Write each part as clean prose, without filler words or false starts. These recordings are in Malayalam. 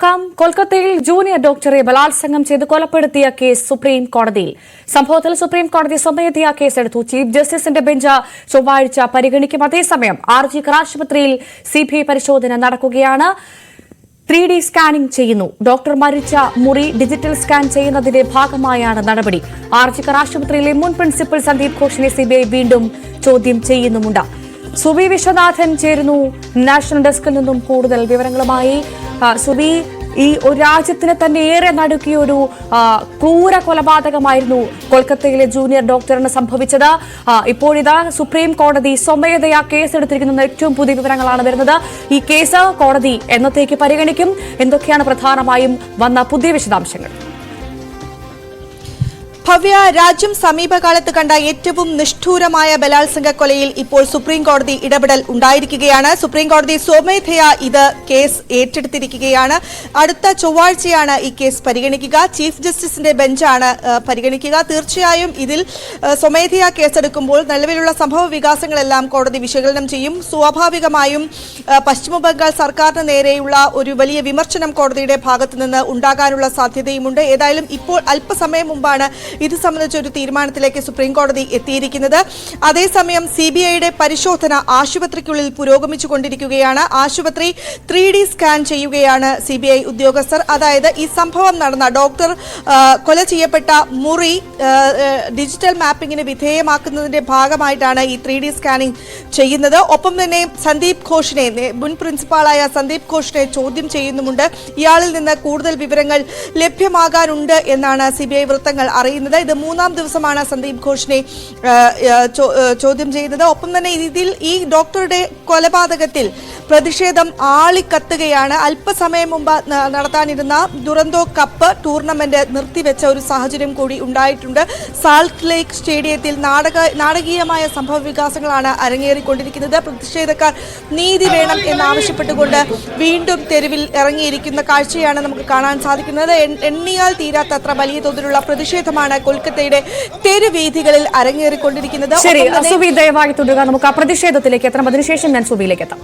കൊൽക്കത്തയിൽ ജൂനിയർ ഡോക്ടറെ ബലാത്സംഗം ചെയ്ത് കൊലപ്പെടുത്തിയ കേസ് സുപ്രീം കോടതിയിൽ. സംഭവത്തിൽ സുപ്രീം കോടതി സ്വമേധയാ കേസെടുത്തു. ചീഫ് ജസ്റ്റിസിന്റെ ബെഞ്ച് ചൊവ്വാഴ്ച പരിഗണിക്കും. അതേസമയം RG ആശുപത്രിയിൽ CBI പരിശോധന നടക്കുകയാണ്. 3D സ്കാനിംഗ് ചെയ്യുന്നു. ഡോക്ടർ മരിച്ച മുറി ഡിജിറ്റൽ സ്കാൻ ചെയ്യുന്നതിന്റെ ഭാഗമായാണ് നടപടി. RG ആശുപത്രിയിലെ മുൻ പ്രിൻസിപ്പൽ സന്ദീപ് ഘോഷിനെ CBI വീണ്ടും ചോദ്യം ചെയ്യുന്നുമുണ്ട്. സുബി വിശ്വനാഥൻ ചേരുന്നു നാഷണൽ ഡെസ്കിൽ നിന്നും കൂടുതൽ വിവരങ്ങളുമായി. സുബി, ഈ ഒരു രാജ്യത്തിന് തന്നെ ഏറെ നടുക്കിയ ഒരു ക്രൂര കൊലപാതകമായിരുന്നു കൊൽക്കത്തയിലെ ജൂനിയർ ഡോക്ടറിന് സംഭവിച്ചത്. ഇപ്പോഴിതാ സുപ്രീം കോടതി സ്വമേധയാ കേസെടുത്തിരിക്കുന്ന ഏറ്റവും പുതിയ വിവരങ്ങളാണ് വരുന്നത്. ഈ കേസ് കോടതി എന്നത്തേക്ക് പരിഗണിക്കും? എന്തൊക്കെയാണ് പ്രധാനമായും വന്ന പുതിയ വിശദാംശങ്ങൾ? ഭവ്യ, രാജ്യം സമീപകാലത്ത് കണ്ട ഏറ്റവും നിഷ്ഠൂരമായ ബലാത്സംഗ കൊലയിൽ ഇപ്പോൾ സുപ്രീം കോടതി ഇടപെടൽ ഉണ്ടായിരിക്കുകയാണ്. സുപ്രീം കോടതി സ്വമേധയാ കേസ് ഏറ്റെടുത്തിരിക്കുകയാണ്. അടുത്ത ചൊവ്വാഴ്ചയാണ് ഈ കേസ് പരിഗണിക്കുക. ചീഫ് ജസ്റ്റിസിന്റെ ബെഞ്ചാണ് പരിഗണിക്കുക. തീർച്ചയായും ഇതിൽ സ്വമേധയാ കേസെടുക്കുമ്പോൾ നിലവിലുള്ള സംഭവ വികാസങ്ങളെല്ലാം കോടതി വിശകലനം ചെയ്യും. സ്വാഭാവികമായും പശ്ചിമബംഗാൾ സർക്കാരിന് നേരെയുള്ള ഒരു വലിയ വിമർശനം കോടതിയുടെ ഭാഗത്തുനിന്ന് ഉണ്ടാകാനുള്ള സാധ്യതയുമുണ്ട്. ഏതായാലും ഇപ്പോൾ അല്പസമയം മുമ്പാണ് ഇത് സംബന്ധിച്ച ഒരു തീരുമാനത്തിലേക്ക് സുപ്രീം കോടതി എത്തിയിരിക്കുന്നത്. അതേസമയം CBIയുടെ പരിശോധന ആശുപത്രിക്കുള്ളിൽ പുരോഗമിച്ചുകൊണ്ടിരിക്കുകയാണ്. ആശുപത്രി 3D സ്കാൻ ചെയ്യുകയാണ് CBI ഉദ്യോഗസ്ഥർ. അതായത് ഈ സംഭവം നടന്ന ഡോക്ടർ കൊല ചെയ്യപ്പെട്ട മുറി ഡിജിറ്റൽ മാപ്പിംഗിന് വിധേയമാക്കുന്നതിന്റെ ഭാഗമായിട്ടാണ് ഈ 3D സ്കാനിംഗ് ചെയ്യുന്നത്. ഒപ്പം തന്നെ സന്ദീപ് ഘോഷിനെ, മുൻ പ്രിൻസിപ്പാളായ സന്ദീപ് ഘോഷിനെ ചോദ്യം ചെയ്യുന്നുമുണ്ട്. ഇയാളിൽ നിന്ന് കൂടുതൽ വിവരങ്ങൾ ലഭ്യമാകാനുണ്ട് എന്നാണ് CBI വൃത്തങ്ങൾ അറിയുന്നത്. ഇത് മൂന്നാം ദിവസമാണ് സന്ദീപ് ഘോഷിനെ ചോദ്യം ചെയ്യുന്നത്. ഒപ്പം തന്നെ ഇതിൽ ഈ ഡോക്ടറുടെ കൊലപാതകത്തിൽ പ്രതിഷേധം ആളിക്കത്തുകയാണ്. അല്പസമയം മുമ്പ് നടത്താനിരുന്ന ദുരന്തോ കപ്പ് ടൂർണമെന്റ് നിർത്തിവെച്ച ഒരു സാഹചര്യം കൂടി ഉണ്ടായിട്ടുണ്ട്. സാൾട്ട് ലേക്ക് സ്റ്റേഡിയത്തിൽ നാടകീയമായ സംഭവ വികാസങ്ങളാണ് അരങ്ങേറിക്കൊണ്ടിരിക്കുന്നത്. പ്രതിഷേധക്കാർ നീതി വേണം എന്നാവശ്യപ്പെട്ടുകൊണ്ട് വീണ്ടും തെരുവിൽ ഇറങ്ങിയിരിക്കുന്ന കാഴ്ചയാണ് നമുക്ക് കാണാൻ സാധിക്കുന്നത്. എണ്ണിയാൽ തീരാത്തത്ര വലിയ തോതിലുള്ള പ്രതിഷേധമാണ് കൊൽക്കത്തയുടെ തെരുവീഥികളിൽ അരങ്ങേറിക്കൊണ്ടിരിക്കുന്നത്. ദയവായി തുടരുക. നമുക്ക് ആ പ്രതിഷേധത്തിലേക്ക് എത്താം. അതിനുശേഷം ഞാൻ സുബിയിലേക്ക് എത്താം.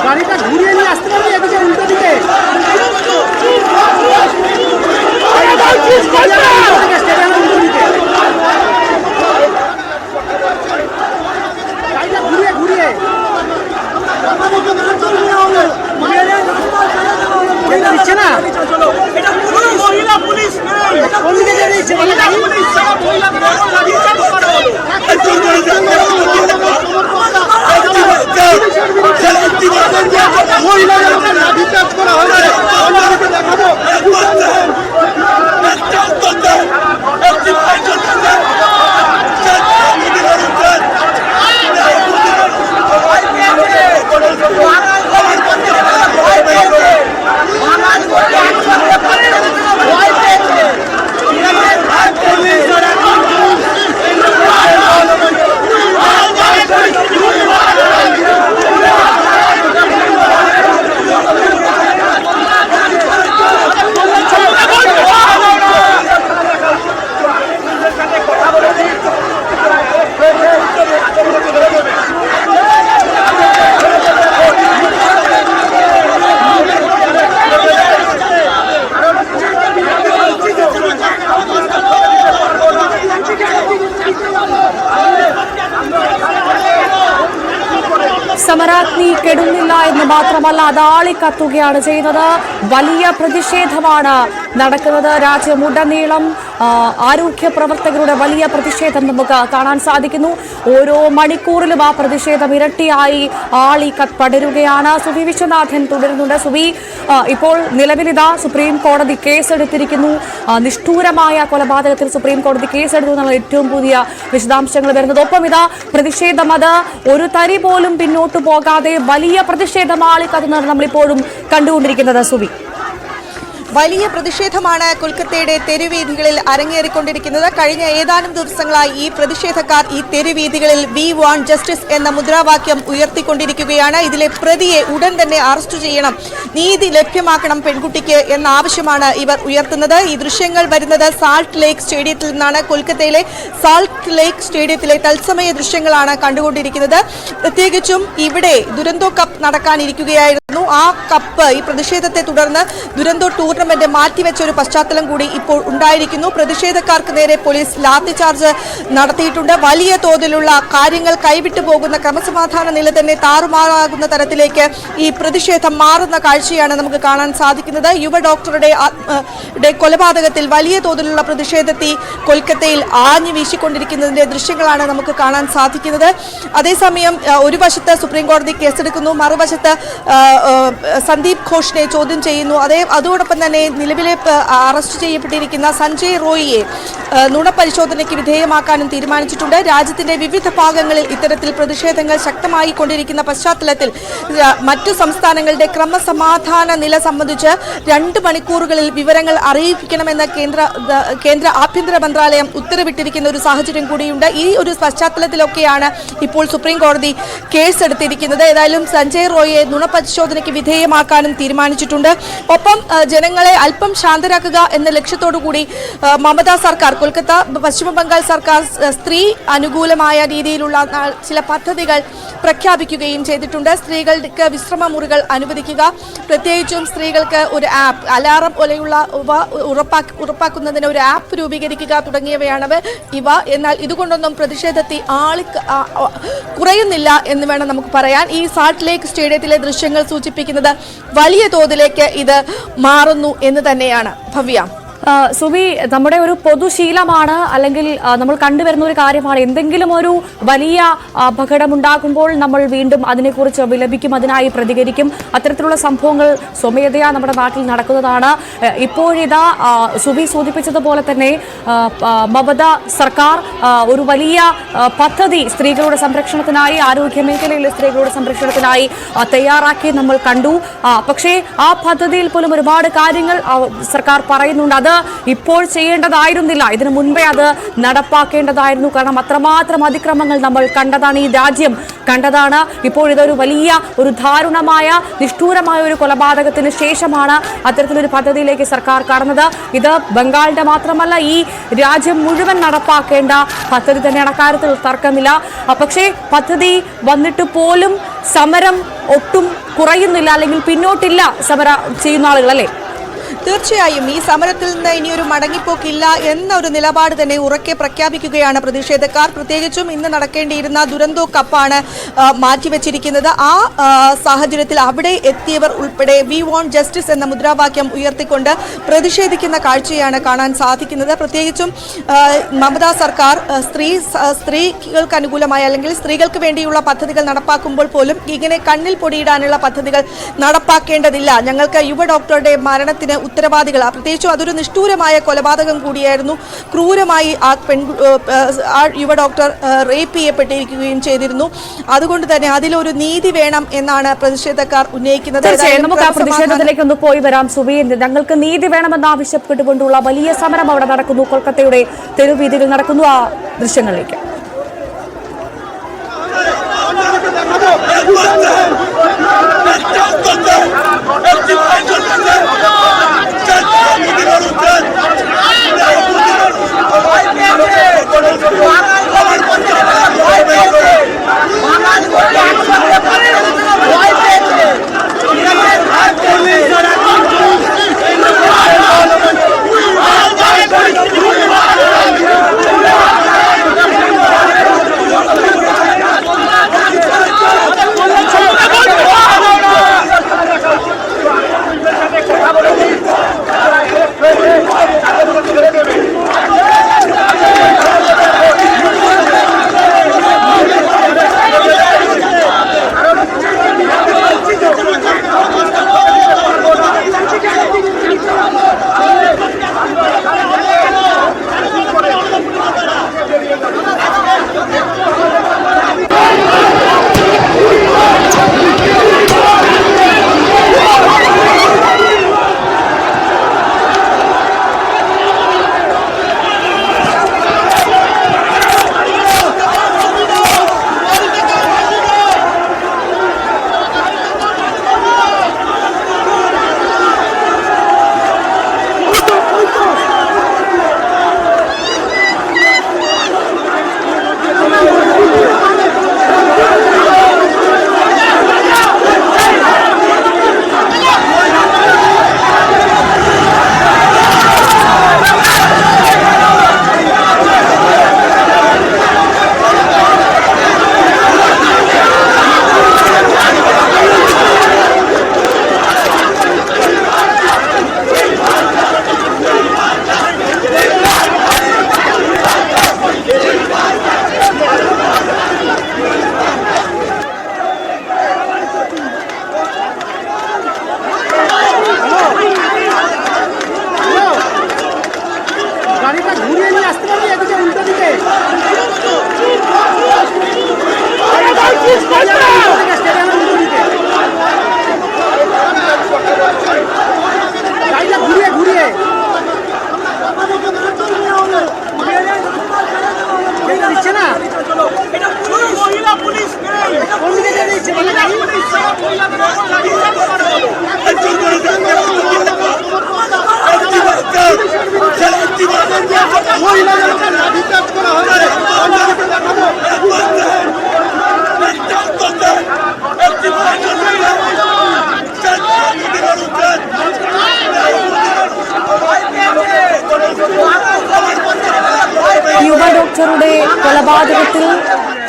গাড়িটা ঘুরিয়ে নিয়ে আসতে পারবি এদিকে উল্টো দিকে গাড়িটা ঘুরিয়ে ঘুরিয়ে দিচ্ছে না। মহিলা পুলিশ কোন দিকে দিচ্ছে സമരാഗ്നി കെടുന്നില്ല എന്ന് മാത്രമല്ല അത് ആളിക്കത്തുകയാണ് ചെയ്യുന്നത്. വലിയ പ്രതിഷേധമാണ് നടക്കുന്നത്. രാജ്യമുടനീളം ആരോഗ്യ പ്രവർത്തകരുടെ വലിയ പ്രതിഷേധം നമുക്ക് കാണാൻ സാധിക്കുന്നു. ഓരോ മണിക്കൂറിലും ആ പ്രതിഷേധം ഇരട്ടിയായി പടരുകയാണ്. സുബി വിശ്വനാഥൻ തുടരുന്നുണ്ട്. സുബി, ഇപ്പോൾ നിലവിലിതാ സുപ്രീം കോടതി കേസെടുത്തിരിക്കുന്നു. നിഷ്ഠൂരമായ കൊലപാതകത്തിൽ സുപ്രീം കോടതി കേസെടുത്തു എന്നുള്ള ഏറ്റവും പുതിയ വിശദാംശങ്ങൾ വരുന്നത്. ഒപ്പം ഇതാ പ്രതിഷേധം അത് ഒരു തരി പോലും പിന്നോട്ടു പോകാതെ വലിയ പ്രതിഷേധം ആളിക്കത്തുന്നത് നമ്മളിപ്പോഴും കണ്ടുകൊണ്ടിരിക്കുന്നത്. സുബി, വലിയ പ്രതിഷേധമാണ് കൊൽക്കത്തയുടെ തെരുവീഥികളിൽ അരങ്ങേറിക്കൊണ്ടിരിക്കുന്നത്. കഴിഞ്ഞ ഏതാനും ദിവസങ്ങളായി ഈ പ്രതിഷേധക്കാർ ഈ തെരുവീഥികളിൽ വി വാണ്ട് ജസ്റ്റിസ് എന്ന മുദ്രാവാക്യം ഉയർത്തിക്കൊണ്ടിരിക്കുകയാണ്. ഇതിലെ പ്രതിയെ ഉടൻ തന്നെ അറസ്റ്റ് ചെയ്യണം, നീതി ലഭ്യമാക്കണം പെൺകുട്ടിക്ക് എന്ന ആവശ്യമാണ് ഇവർ ഉയർത്തുന്നത്. ഈ ദൃശ്യങ്ങൾ വരുന്നത് സാൾട്ട് ലേക്ക് സ്റ്റേഡിയത്തിൽ നിന്നാണ്. കൊൽക്കത്തയിലെ സാൾട്ട് ലേക്ക് സ്റ്റേഡിയത്തിലെ തത്സമയ ദൃശ്യങ്ങളാണ് കണ്ടുകൊണ്ടിരിക്കുന്നത്. പ്രത്യേകിച്ചും ഇവിടെ ദുരന്തോ കപ്പ് നടക്കാനിരിക്കുകയായിരുന്നു. ആ കപ്പ് ഈ പ്രതിഷേധത്തെ തുടർന്ന് ദുരന്തോ ടൂർണമെന്റ് മാറ്റിവെച്ച ഒരു പശ്ചാത്തലം കൂടി ഇപ്പോൾ ഉണ്ടായിരിക്കുന്നു. പ്രതിഷേധക്കാർക്ക് നേരെ പോലീസ് ലാത്തി ചാർജ് നടത്തിയിട്ടുണ്ട്. വലിയ തോതിലുള്ള കാര്യങ്ങൾ കൈവിട്ടു പോകുന്ന, ക്രമസമാധാന നില തന്നെ താറുമാറാകുന്ന തരത്തിലേക്ക് ഈ പ്രതിഷേധം മാറുന്ന കാഴ്ചയാണ് നമുക്ക് കാണാൻ സാധിക്കുന്നത്. യുവ ഡോക്ടറുടെ കൊലപാതകത്തിൽ വലിയ തോതിലുള്ള പ്രതിഷേധത്തിൽ കൊൽക്കത്തയിൽ ആഞ്ഞു വീശിക്കൊണ്ടിരിക്കുന്നതിന്റെ ദൃശ്യങ്ങളാണ് നമുക്ക് കാണാൻ സാധിക്കുന്നത്. അതേസമയം ഒരു വശത്ത് സുപ്രീം കോടതി കേസെടുക്കുന്നു, മറുവശത്ത് സന്ദീപ് ഘോഷിനെ ചോദ്യം ചെയ്യുന്നു. അതോടൊപ്പം തന്നെ നിലവിലെ അറസ്റ്റ് ചെയ്യപ്പെട്ടിരിക്കുന്ന സഞ്ജയ് റോയിയെ നുണപരിശോധനയ്ക്ക് വിധേയമാക്കാനും തീരുമാനിച്ചിട്ടുണ്ട്. രാജ്യത്തിന്റെ വിവിധ ഭാഗങ്ങളിൽ ഇത്തരത്തിൽ പ്രതിഷേധങ്ങൾ ശക്തമായി കൊണ്ടിരിക്കുന്ന പശ്ചാത്തലത്തിൽ മറ്റു സംസ്ഥാനങ്ങളുടെ ക്രമസമാധാന നില സംബന്ധിച്ച് 2 മണിക്കൂറുകളിൽ വിവരങ്ങൾ അറിയിക്കണമെന്ന് കേന്ദ്ര ആഭ്യന്തര മന്ത്രാലയം ഉത്തരവിട്ടിരിക്കുന്ന ഒരു സാഹചര്യം കൂടിയുണ്ട്. ഈ ഒരു പശ്ചാത്തലത്തിലൊക്കെയാണ് ഇപ്പോൾ സുപ്രീം കോടതി കേസെടുത്തിരിക്കുന്നത്. ഏതായാലും സഞ്ജയ് റോയിയെ നുണപരിശോധനയ്ക്ക് വിധേയമാക്കാനും തീരുമാനിച്ചിട്ടുണ്ട്. ഒപ്പം ജനങ്ങളെ അല്പം ശാന്തരാക്കുക എന്ന ലക്ഷ്യത്തോടുകൂടി മമതാ സർക്കാർ, കൊൽക്കത്ത പശ്ചിമ ബംഗാൾ സർക്കാർ സ്ത്രീ അനുകൂലമായ രീതിയിലുള്ള ചില പദ്ധതികൾ പ്രഖ്യാപിക്കുകയും ചെയ്തിട്ടുണ്ട്. സ്ത്രീകൾക്ക് വിശ്രമ മുറികൾ അനുവദിക്കുക, പ്രത്യേകിച്ചും സ്ത്രീകൾക്ക് ഒരു ആപ്പ്, അലാറം പോലെയുള്ള ഉറപ്പാക്കുന്നതിന് ഒരു ആപ്പ് രൂപീകരിക്കുക തുടങ്ങിയവയാണ് ഇവ. എന്നാൽ ഇതുകൊണ്ടൊന്നും പ്രതിഷേധത്തിൽ കുറയുന്നില്ല എന്ന് വേണം നമുക്ക് പറയാൻ. ഈ സാൾട്ട് ലേക്ക് സ്റ്റേഡിയത്തിലെ ദൃശ്യങ്ങൾ സൂചിപ്പിക്കുന്നത് വലിയ തോതിലേക്ക് ഇത് മാറുന്നു എന്ന് തന്നെയാണ്. ഭവ്യ, സുബി, നമ്മുടെ ഒരു പൊതുശീലമാണ്, അല്ലെങ്കിൽ നമ്മൾ കണ്ടുവരുന്ന ഒരു കാര്യമാണ്, എന്തെങ്കിലും ഒരു വലിയ അപകടമുണ്ടാകുമ്പോൾ നമ്മൾ വീണ്ടും അതിനെക്കുറിച്ച് വിലപിക്കും, അതിനായി പ്രതികരിക്കും. അത്തരത്തിലുള്ള സംഭവങ്ങൾ സ്വമേധയാ നമ്മുടെ നാട്ടിൽ നടക്കുന്നതാണ്. ഇപ്പോഴിതാ സുബി സൂചിപ്പിച്ചതുപോലെ തന്നെ മമത സർക്കാർ ഒരു വലിയ പദ്ധതി സ്ത്രീകളുടെ സംരക്ഷണത്തിനായി, ആരോഗ്യ മേഖലയിലെ സ്ത്രീകളുടെ സംരക്ഷണത്തിനായി തയ്യാറാക്കി നമ്മൾ കണ്ടു. പക്ഷേ ആ പദ്ധതിയിൽ പോലും ഒരുപാട് കാര്യങ്ങൾ സർക്കാർ പറയുന്നുണ്ട്. അത് ഇപ്പോൾ ചെയ്യേണ്ടതായിരുന്നില്ല, ഇതിനു മുൻപേ അത് നടപ്പാക്കേണ്ടതായിരുന്നു. കാരണം അത്രമാത്രം അതിക്രമങ്ങൾ നമ്മൾ കണ്ടതാണ്, ഈ രാജ്യം കണ്ടതാണ്. ഇപ്പോൾ ഇതൊരു വലിയ ഒരു ദാരുണമായ നിഷ്ഠൂരമായ ഒരു കൊലപാതകത്തിന് ശേഷമാണ് അത്തരത്തിലൊരു പദ്ധതിയിലേക്ക് സർക്കാർ കടന്നത്. ഇത് ബംഗാളിന്റെ മാത്രമല്ല, ഈ രാജ്യം മുഴുവൻ നടപ്പാക്കേണ്ട പദ്ധതി തന്നെയാണ്, അക്കാര്യത്തിൽ തർക്കമില്ല. പക്ഷേ പദ്ധതി വന്നിട്ട് പോലും സമരം ഒട്ടും കുറയുന്നില്ല, അല്ലെങ്കിൽ പിന്നോട്ടില്ല സമരം ചെയ്യുന്ന ആളുകൾ, അല്ലേ? തീർച്ചയായും ഈ സമരത്തിൽ നിന്ന് ഇനിയൊരു മടങ്ങിപ്പോക്കില്ല എന്നൊരു നിലപാട് തന്നെ ഉറക്കെ പ്രഖ്യാപിക്കുകയാണ് പ്രതിഷേധക്കാർ. പ്രത്യേകിച്ചും ഇന്ന് നടക്കേണ്ടിയിരുന്ന ദുരന്തോ കപ്പാണ് മാറ്റിവെച്ചിരിക്കുന്നത്. ആ സാഹചര്യത്തിൽ അവിടെ എത്തിയവർ ഉൾപ്പെടെ വി വോണ്ട് ജസ്റ്റിസ് എന്ന മുദ്രാവാക്യം ഉയർത്തിക്കൊണ്ട് പ്രതിഷേധിക്കുന്ന കാഴ്ചയാണ് കാണാൻ സാധിക്കുന്നത്. പ്രത്യേകിച്ചും മമതാ സർക്കാർ സ്ത്രീകൾക്ക് അനുകൂലമായ, അല്ലെങ്കിൽ സ്ത്രീകൾക്ക് വേണ്ടിയുള്ള പദ്ധതികൾ നടപ്പാക്കുമ്പോൾ പോലും ഇങ്ങനെ കണ്ണിൽ പൊടിയിടാനുള്ള പദ്ധതികൾ നടപ്പാക്കേണ്ടതില്ല, ഞങ്ങൾക്ക് യുവ ഡോക്ടറുടെ മരണത്തിന് ഉത്തരവാദികൾ, പ്രത്യേകിച്ചും അതൊരു നിഷ്ഠൂരമായ കൊലപാതകം കൂടിയായിരുന്നു. ക്രൂരമായി ആ യുവ ഡോക്ടർ റേപ്പ് ചെയ്യപ്പെട്ടിരിക്കുകയും ചെയ്തിരുന്നു. അതുകൊണ്ട് തന്നെ അതിലൊരു നീതി വേണം എന്നാണ് പ്രതിഷേധക്കാർ ഉന്നയിക്കുന്നത്. നമുക്ക് ആ പ്രതിഷേധത്തിലേക്ക് ഒന്ന് പോയി വരാം. സുബി, ഞങ്ങൾക്ക് നീതി വേണമെന്ന് ആവശ്യപ്പെട്ടുകൊണ്ടുള്ള വലിയ സമരം അവിടെ നടക്കുന്നു, കൊൽക്കത്തയുടെ തെരുവീഥികൾ നടക്കുന്നു. ആ ദൃശ്യങ്ങളിലേക്ക്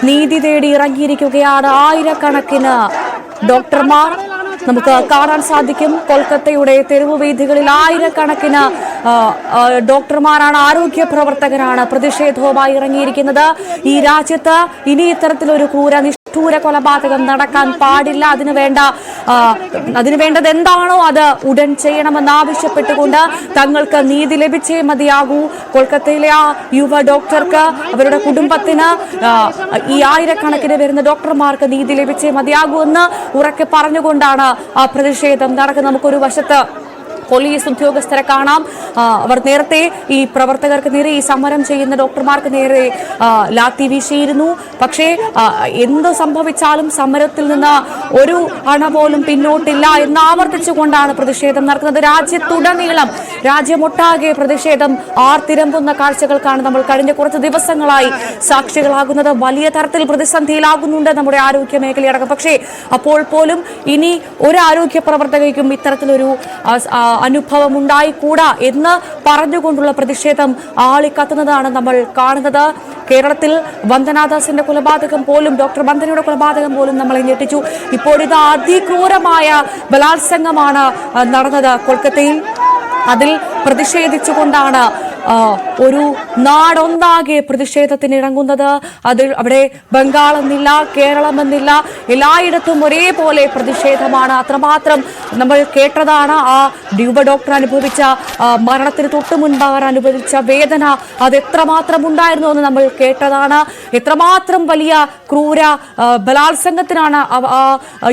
നീതി തേടി ഇറങ്ങിയിരിക്കുകയാണ് ആയിരക്കണക്കിന് ഡോക്ടർമാർ. നമുക്ക് കാണാൻ സാധിക്കും കൊൽക്കത്തയുടെ തെരുവ് വീഥികളിൽ ആയിരക്കണക്കിന് ഡോക്ടർമാരാണ്, ആരോഗ്യ പ്രവർത്തകരാണ് പ്രതിഷേധവുമായി ഇറങ്ങിയിരിക്കുന്നത്. ഈ രാജ്യത്ത് ഇനി ഇത്തരത്തിലൊരു നിഷ്ഠൂര കൊലപാതകം നടക്കാൻ പാടില്ല. അതിനുവേണ്ടത് എന്താണോ അത് ഉടൻ ചെയ്യണമെന്നാവശ്യപ്പെട്ടുകൊണ്ട് തങ്ങൾക്ക് നീതി ലഭിച്ചേ മതിയാകൂ. കൊൽക്കത്തയിലെ ആ യുവ ഡോക്ടർക്ക്, അവരുടെ കുടുംബത്തിന്, ഈ ആയിരക്കണക്കിന് വരുന്ന ഡോക്ടർമാർക്ക് നീതി ലഭിച്ചേ മതിയാകൂ എന്ന് ഉറക്കെ പറഞ്ഞുകൊണ്ടാണ് ആ പ്രതിഷേധം നടക്കുന്നത്. നമുക്കൊരു വശത്ത് പോലീസ് ഉദ്യോഗസ്ഥരെ കാണാം. അവർ നേരത്തെ ഈ പ്രവർത്തകർക്ക് നേരെ, ഈ സമരം ചെയ്യുന്ന ഡോക്ടർമാർക്ക് നേരെ ലാത്തി വീശിയിരുന്നു. പക്ഷേ എന്ത് സംഭവിച്ചാലും സമരത്തിൽ നിന്ന് ഒരു അണ പോലും പിന്നോട്ടില്ല എന്ന് ആവർത്തിച്ചുകൊണ്ടാണ് പ്രതിഷേധം നടക്കുന്നത്. രാജ്യത്തുടനീളം, രാജ്യമൊട്ടാകെ പ്രതിഷേധം ആർത്തിരമ്പുന്ന കാഴ്ചകൾക്കാണ് നമ്മൾ കഴിഞ്ഞ കുറച്ച് ദിവസങ്ങളായി സാക്ഷികളാകുന്നത്. വലിയ തരത്തിൽ പ്രതിസന്ധിയിലാകുന്നുണ്ട് നമ്മുടെ ആരോഗ്യ മേഖലയടക്കം. പക്ഷേ അപ്പോൾ പോലും ഇനി ഒരു ആരോഗ്യ പ്രവർത്തകയ്ക്കും ഇത്തരത്തിലൊരു അനുഭവം ഉണ്ടായിക്കൂടാ എന്ന് പറഞ്ഞുകൊണ്ടുള്ള പ്രതിഷേധം ആളിക്കത്തുന്നതാണ് നമ്മൾ കാണുന്നത്. കേരളത്തിൽ വന്ദനാദാസിന്റെ കൊലപാതകം പോലും, ഡോക്ടർ വന്ദനയുടെ കൊലപാതകം പോലും നമ്മളെ ഞെട്ടിച്ചു. ഇപ്പോൾ ഇത് അതിക്രൂരമായ ബലാത്സംഗമാണ് നടന്നത് കൊൽക്കത്തയിൽ. അതിൽ പ്രതിഷേധിച്ചുകൊണ്ടാണ് ഒരു നാടൊന്നാകെ പ്രതിഷേധത്തിന് ഇറങ്ങുന്നത്. അവിടെ ബംഗാളെന്നില്ല, കേരളമെന്നില്ല, എല്ലായിടത്തും ഒരേപോലെ പ്രതിഷേധമാണ്. അത്രമാത്രം നമ്മൾ കേട്ടതാണ് ആ യുവ ഡോക്ടർ അനുഭവിച്ച മരണത്തിന് തൊട്ടു മുൻപ് അവർ അനുഭവിച്ച വേദന, അത് എത്രമാത്രം ഉണ്ടായിരുന്നു എന്ന് നമ്മൾ കേട്ടതാണ്. എത്രമാത്രം വലിയ ക്രൂര ബലാത്സംഗത്തിനാണ് ആ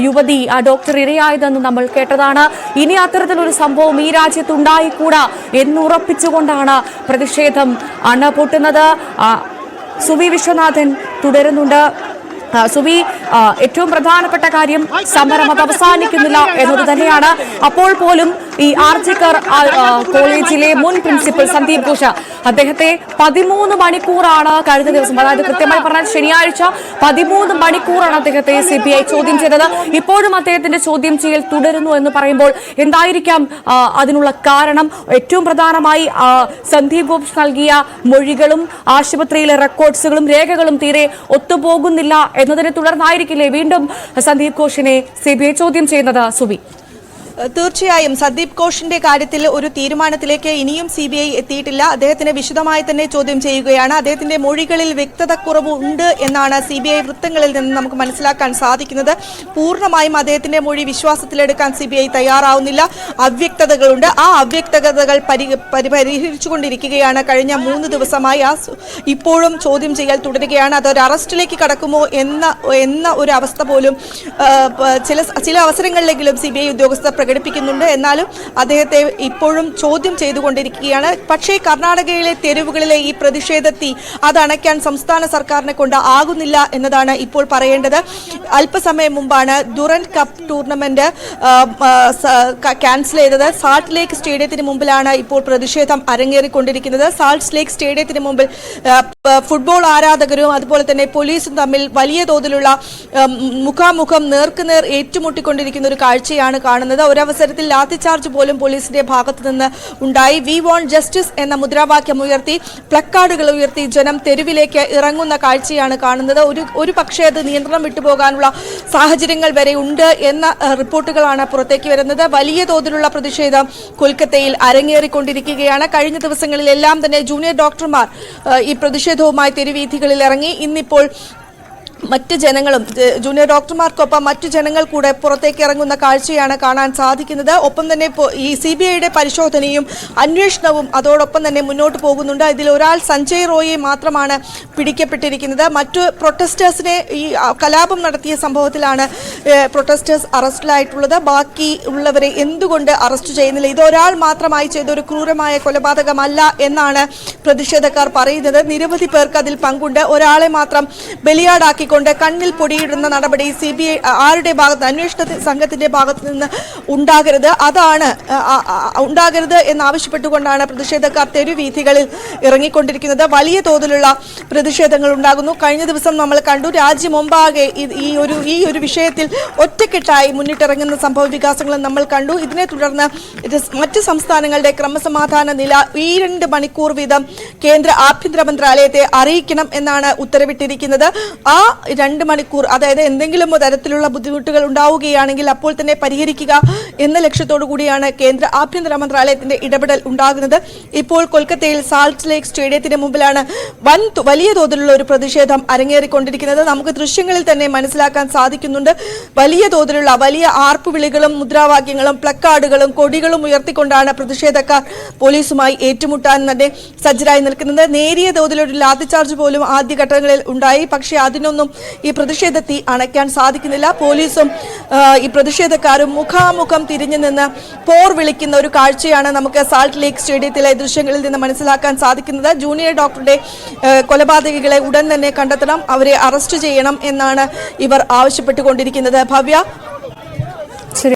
യുവതി, ആ ഡോക്ടർ ഇരയായതെന്ന് നമ്മൾ കേട്ടതാണ്. ഇനി അത്തരത്തിലൊരു സംഭവം ഈ രാജ്യത്തുണ്ടായിക്കൂടാ എന്നുറപ്പിച്ചുകൊണ്ടാണ് പ്രതിഷേധം അണപൊട്ടുന്നത്. സുവി വിശ്വനാഥൻ തുടരുന്നുണ്ട്. സുവി, ഏറ്റവും പ്രധാനപ്പെട്ട കാര്യം സമരം അത് അവസാനിക്കുന്നില്ല എന്നത് തന്നെയാണ്. അപ്പോൾ പോലും ഈ ആർജിക്കർ കോളേജിലെ മുൻ പ്രിൻസിപ്പൽ സന്ദീപ് ഘോഷ്, അദ്ദേഹത്തെ 13 മണിക്കൂറാണ് കഴിഞ്ഞ ദിവസം, അതായത് കൃത്യമായി പറഞ്ഞാൽ ശനിയാഴ്ച 13 മണിക്കൂറാണ് അദ്ദേഹത്തെ CBI ചോദ്യം ചെയ്തത്. ഇപ്പോഴും അദ്ദേഹത്തിന്റെ ചോദ്യം ചെയ്യൽ തുടരുന്നു എന്ന് പറയുമ്പോൾ എന്തായിരിക്കാം അതിനുള്ള കാരണം? ഏറ്റവും പ്രധാനമായി സന്ദീപ് ഘോഷ് നൽകിയ മൊഴികളും ആശുപത്രിയിലെ റെക്കോർഡ്സുകളും രേഖകളും തീരെ ഒത്തുപോകുന്നില്ല എന്നതിനെ തുടർന്നായിരിക്കില്ലേ വീണ്ടും സന്ദീപ് ഘോഷിനെ CBI ചോദ്യം ചെയ്യുന്നത്? സുബി, തീർച്ചയായും സന്ദീപ് ഘോഷിന്റെ കാര്യത്തിൽ ഒരു തീരുമാനത്തിലേക്ക് ഇനിയും CBI എത്തിയിട്ടില്ല. അദ്ദേഹത്തിനെ വിശദമായി തന്നെ ചോദ്യം ചെയ്യുകയാണ്. അദ്ദേഹത്തിന്റെ മൊഴികളിൽ വ്യക്തതക്കുറവ് ഉണ്ട് എന്നാണ് CBI വൃത്തങ്ങളിൽ നിന്ന് നമുക്ക് മനസ്സിലാക്കാൻ സാധിക്കുന്നത്. പൂർണ്ണമായും അദ്ദേഹത്തിന്റെ മൊഴി വിശ്വാസത്തിലെടുക്കാൻ CBI തയ്യാറാവുന്നില്ല. അവ്യക്തതകളുണ്ട്. ആ അവ്യക്തതകൾ പരിഹരിച്ചുകൊണ്ടിരിക്കുകയാണ് കഴിഞ്ഞ 3 ദിവസമായി. ഇപ്പോഴും ചോദ്യം ചെയ്യൽ തുടരുകയാണ്. അതൊരു അറസ്റ്റിലേക്ക് കടക്കുമോ എന്ന ഒരു അവസ്ഥ പോലും ചില അവസരങ്ങളിലെങ്കിലും CBI ഉദ്യോഗസ്ഥർ പ്രകടിപ്പിക്കുന്നുണ്ട്. എന്നാലും അദ്ദേഹത്തെ ഇപ്പോഴും ചോദ്യം ചെയ്തുകൊണ്ടിരിക്കുകയാണ്. പക്ഷേ കർണാടകയിലെ തെരുവുകളിലെ ഈ പ്രതിഷേധത്തി അതണയ്ക്കാൻ സംസ്ഥാന സർക്കാരിനെ കൊണ്ട് ആകുന്നില്ല എന്നതാണ് ഇപ്പോൾ പറയേണ്ടത്. അല്പസമയം മുമ്പാണ് ഡുറന്റ് കപ്പ് ടൂർണമെന്റ് ക്യാൻസൽ ചെയ്തത്. സാൾട്ട് ലേക്ക് സ്റ്റേഡിയത്തിന് മുമ്പിലാണ് ഇപ്പോൾ പ്രതിഷേധം അരങ്ങേറിക്കൊണ്ടിരിക്കുന്നത്. സാൾട്ട് ലേക്ക് സ്റ്റേഡിയത്തിന് മുമ്പിൽ ഫുട്ബോൾ ആരാധകരും അതുപോലെ തന്നെ പോലീസും തമ്മിൽ വലിയ തോതിലുള്ള മുഖാമുഖം നേർക്കുനേർ ഏറ്റുമുട്ടിക്കൊണ്ടിരിക്കുന്ന ഒരു കാഴ്ചയാണ് കാണുന്നത്. ഒരവസരത്തിൽ ലാത്തിചാർജ് പോലും പോലീസിന്റെ ഭാഗത്തു നിന്ന് ഉണ്ടായി. വി വോണ്ട് ജസ്റ്റിസ് എന്ന മുദ്രാവാക്യം ഉയർത്തി, പ്ലക്കാർഡുകൾ ഉയർത്തി ജനം തെരുവിലേക്ക് ഇറങ്ങുന്ന കാഴ്ചയാണ് കാണുന്നത്. ഒരു പക്ഷേ അത് നിയന്ത്രണം വിട്ടുപോകാനുള്ള സാഹചര്യങ്ങൾ വരെ ഉണ്ട് എന്ന റിപ്പോർട്ടുകളാണ് പുറത്തേക്ക് വരുന്നത്. വലിയ തോതിലുള്ള പ്രതിഷേധം കൊൽക്കത്തയിൽ അരങ്ങേറിക്കൊണ്ടിരിക്കുകയാണ്. കഴിഞ്ഞ ദിവസങ്ങളിലെല്ലാം തന്നെ ജൂനിയർ ഡോക്ടർമാർ ഈ പ്രതിഷേധവുമായി തെരുവീഥികളിൽ ഇറങ്ങി. ഇന്നിപ്പോൾ മറ്റ് ജനങ്ങളും, ജൂനിയർ ഡോക്ടർമാർക്കൊപ്പം മറ്റു ജനങ്ങൾ കൂടെ പുറത്തേക്ക് ഇറങ്ങുന്ന കാഴ്ചയാണ് കാണാൻ സാധിക്കുന്നത്. ഒപ്പം തന്നെ ഈ CBIയുടെ പരിശോധനയും അന്വേഷണവും അതോടൊപ്പം തന്നെ മുന്നോട്ട് പോകുന്നുണ്ട്. ഇതിൽ ഒരാൾ സഞ്ജയ് റോയെ മാത്രമാണ് പിടിക്കപ്പെട്ടിരിക്കുന്നത്. മറ്റു പ്രൊട്ടസ്റ്റേഴ്സിനെ, ഈ കലാപം നടത്തിയ സംഭവത്തിലാണ് പ്രൊട്ടസ്റ്റേഴ്സ് അറസ്റ്റിലായിട്ടുള്ളത്. ബാക്കി ഉള്ളവരെ എന്തുകൊണ്ട് അറസ്റ്റ് ചെയ്യുന്നില്ല? ഇതൊരാൾ മാത്രമായി ചെയ്ത ഒരു ക്രൂരമായ കൊലപാതകമല്ല എന്നാണ് പ്രതിഷേധക്കാർ പറയുന്നത്. നിരവധി പേർക്ക് അതിൽ പങ്കുണ്ട്. ഒരാളെ മാത്രം ബലിയാടാക്കി കൊണ്ട് കണ്ണിൽ പൊടിയിടുന്ന നടപടി CBI ആരുടെ ഭാഗത്ത്, അന്വേഷണ സംഘത്തിന്റെ ഭാഗത്ത് നിന്ന് ഉണ്ടാകരുത് എന്നാവശ്യപ്പെട്ടുകൊണ്ടാണ് പ്രതിഷേധക്കാർ തെരുവീഥികളിൽ ഇറങ്ങിക്കൊണ്ടിരിക്കുന്നത്. വലിയ തോതിലുള്ള പ്രതിഷേധങ്ങൾ ഉണ്ടാകുന്നു. കഴിഞ്ഞ ദിവസം നമ്മൾ കണ്ടു, രാജ്യമൊമ്പാകെ ഈ ഒരു വിഷയത്തിൽ ഒറ്റക്കെട്ടായി മുന്നിട്ടിറങ്ങുന്ന സംഭവ വികാസങ്ങളും നമ്മൾ കണ്ടു. ഇതിനെ തുടർന്ന് മറ്റ് സംസ്ഥാനങ്ങളുടെ ക്രമസമാധാന നില ഈ 2 മണിക്കൂർ വീതം കേന്ദ്ര ആഭ്യന്തര മന്ത്രാലയത്തെ അറിയിക്കണം എന്നാണ് ഉത്തരവിട്ടിരിക്കുന്നത്. ആ 2 മണിക്കൂർ, അതായത് എന്തെങ്കിലും തരത്തിലുള്ള ബുദ്ധിമുട്ടുകൾ ഉണ്ടാവുകയാണെങ്കിൽ അപ്പോൾ തന്നെ പരിഹരിക്കുക എന്ന ലക്ഷ്യത്തോടു കൂടിയാണ് കേന്ദ്ര ആഭ്യന്തര മന്ത്രാലയത്തിന്റെ ഇടപെടൽ ഉണ്ടാകുന്നത്. ഇപ്പോൾ കൊൽക്കത്തയിൽ സാൾട്ട് ലേക്ക് സ്റ്റേഡിയത്തിന് മുമ്പിലാണ് വലിയ തോതിലുള്ള ഒരു പ്രതിഷേധം അരങ്ങേറിക്കൊണ്ടിരിക്കുന്നത്. നമുക്ക് ദൃശ്യങ്ങളിൽ തന്നെ മനസ്സിലാക്കാൻ സാധിക്കുന്നുണ്ട്. വലിയ തോതിലുള്ള വലിയ ആർപ്പുവിളികളും മുദ്രാവാക്യങ്ങളും പ്ലക്കാർഡുകളും കൊടികളും ഉയർത്തിക്കൊണ്ടാണ് പ്രതിഷേധക്കാർ പോലീസുമായി ഏറ്റുമുട്ടാൻ തന്നെ സജ്ജരായി നിൽക്കുന്നത്. നേരിയ തോതിലൊരു ലാത്തിചാർജ് പോലും ആദ്യഘട്ടങ്ങളിൽ ഉണ്ടായി. പക്ഷേ അതിനൊന്നും ഈ പ്രതിഷേധത്തെ അണയ്ക്കാൻ സാധിക്കുന്നില്ല. പോലീസും ഈ പ്രതിഷേധക്കാരും മുഖാമുഖം തിരിഞ്ഞു നിന്ന് പോർ വിളിക്കുന്ന ഒരു കാഴ്ചയാണ് നമുക്ക് സാൾട്ട് ലേക്ക് സ്റ്റേഡിയത്തിലെ ദൃശ്യങ്ങളിൽ നിന്ന് മനസ്സിലാക്കാൻ സാധിക്കുന്നത്. ജൂനിയർ ഡോക്ടറുടെ കൊലപാതകികളെ ഉടൻ തന്നെ കണ്ടെത്തണം, അവരെ അറസ്റ്റ് ചെയ്യണം എന്നാണ് ഇവർ ആവശ്യപ്പെട്ടുകൊണ്ടിരിക്കുന്നത്. ഭവ്യ,